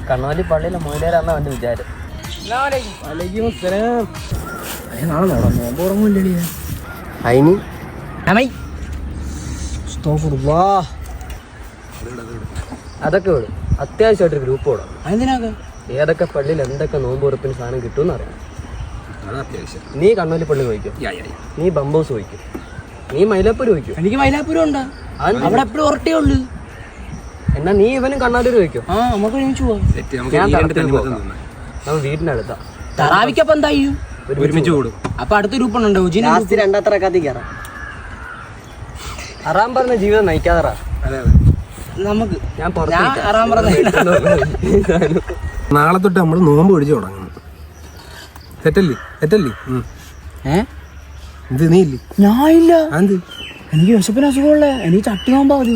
കണ്ണോലി പള്ളിയിലെ മൊയിലേരാന്ന അവന്റെ വിചാരം. അതിന് അതൊക്കെ വിടും. അത്യാവശ്യമായിട്ട് ഗ്രൂപ്പ് വിടാം. അതിനൊക്കെ ഏതൊക്കെ പള്ളിയിൽ എന്തൊക്കെ നോമ്പ് ഉറപ്പിന് സാധനം കിട്ടുമെന്ന് അറിയാം. നീ കണ്ണൂലി പള്ളി ചോദിക്കും, നീ ബംബോസ് ചോദിക്കും, നീ മൈലാപ്പൂർ ചോദിക്കും. എനിക്ക് മൈലാപ്പൂരും ഉണ്ടാ, അവിടെ എപ്പോഴും ഒരട്ടേ ഉള്ളു. എന്നാ നീ ഇവനും കണ്ണാലൂർ ചോദിക്കും. നമുക്ക് ഒരുമിച്ച് പോവാം. നമ്മൾ വീടിനടുത്താ. തറാവിക്കപ്പം എന്തായി ഒരുമിച്ച് കൂടും. അപ്പൊ അടുത്ത ഗ്രൂപ്പ് ഉണ്ടോ? രണ്ടാത്ര കത്തി കയറാം. അറാം പറഞ്ഞ ജീവിതം നയിക്കാതറാ നമുക്ക്. ഞാൻ നാളെ തൊട്ട് നമ്മള് നോമ്പ് പിടിച്ചു തുടങ്ങുന്നു. തെറ്റല്ലേ? ഇത് നീ ഇല്ലേ? ഞാൻ ഇല്ല. എനിക്ക് വിശപ്പിന് അസുഖമുള്ള, എനിക്ക് ചട്ടി നോമ്പാ മതി.